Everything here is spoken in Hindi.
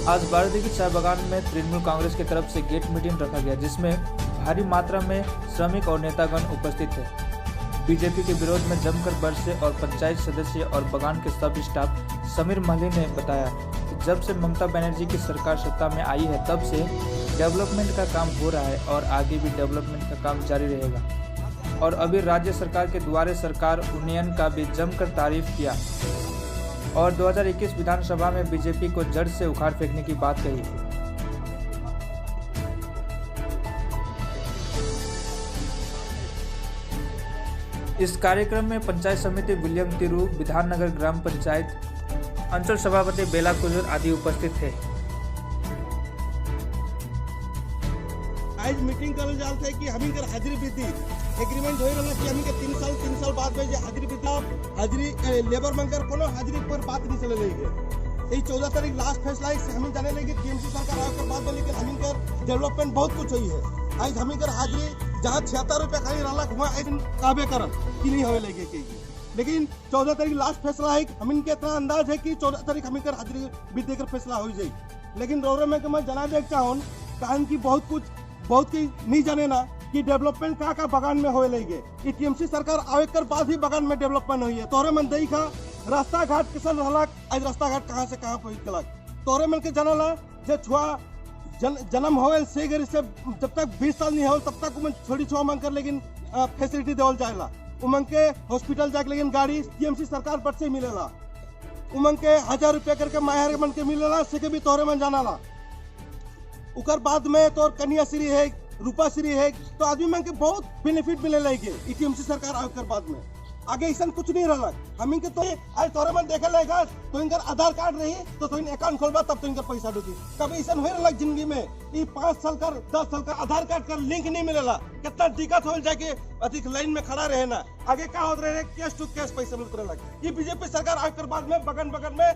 आज बारादी की चाय बागान में तृणमूल कांग्रेस की तरफ से गेट मीटिंग रखा गया, जिसमें भारी मात्रा में श्रमिक और नेतागण उपस्थित थे। बीजेपी के विरोध में जमकर बरसे और पंचायत सदस्य और बागान के सब स्टाफ। समीर महली ने बताया कि जब से ममता बनर्जी की सरकार सत्ता में आई है, तब से डेवलपमेंट का काम हो रहा है और आगे भी डेवलपमेंट का काम जारी रहेगा। और अभी राज्य सरकार के द्वारे सरकार उन्नयन का भी जमकर तारीफ किया और 2021 विधानसभा में बीजेपी को जड़ से उखाड़ फेंकने की बात कही। इस कार्यक्रम में पंचायत समिति विलियम तिरू, विधाननगर ग्राम पंचायत अंचल सभापति बेला कुजूर आदि उपस्थित थे। आज मीटिंग करल जाल थे कि हमी कर हाजिरी वृद्धि एग्रीमेंट हो रहा कि हमी के 3 साल बाद में हाजिरी वृद्धि हाजिरी लेबर मंगर कोनो हाजिरी पर बात नहीं चले रही है। 14 तारीख लास्ट फैसला है। हमें जाने लगे टीएमसी सरकार आए के बाद में, लेकिन हमी कर डेवलपमेंट बहुत कुछ हुई है। आज हमी कर हाजिरी जहाँ 76 रुपया खाली रहा वहाँ आज काबे करब कि नहीं होवे लगे के, लेकिन 14 तारीख लास्ट फैसला है। हमिन के इतना अंदाज है कि 14 तारीख हमी कर हाजिरी वृद्धि कर फैसला हो जाए। लेकिन रोरे में मैं जना देख चाहूँ कारण की बहुत की नहीं जाने ना कि डेवलपमेंट का बागान में होए लगे। टीएमसी सरकार आवे कर बाद ही बागान में डेवलपमेंट हुई है। तोरे मन देखा रास्ता घाट किसान रहलक, आज रास्ता घाट कहाँ से कहाँ पहुँच गलक। तोरे मन के जानला जे छुआ जन्म होए से गरी से जब तक 20 साल नहीं हो तब तक उमन छोटी छुआ मांग कर, लेकिन फैसिलिटी देवल जाएला। उमन के हॉस्पिटल जाके लेकिन गाड़ी टीएमसी सरकार पर से मिलेला। उमन के 1000 रुपया करके माहर मन के मिलेला, से के भी तोरे मन जानाला। उकर बाद में तोर कन्याश्री है, रूपाश्री है, तो आदमी मन के बहुत बेनिफिट मिले लगे टीएमसी सरकार आकर बाद में। आगे ऐसा कुछ नहीं रहा। हमी के तो आज तोरे मन देखे लेगा तो इनकर आधार कार्ड रही तो अकाउंट खोलबा तब तो इनकर पैसा डूबी। कभी ऐसा हुए रहा जिंदगी में 5 साल का 10 साल का आधार कार्ड का लिंक नहीं मिलेला। कितना दिक्कत हो जाके अधिक लाइन में खड़ा रहे ना। आगे क्या होता रहे कैश टू कैश पैसा मिलते रहा। ये बीजेपी सरकार आकर बाद में बगन में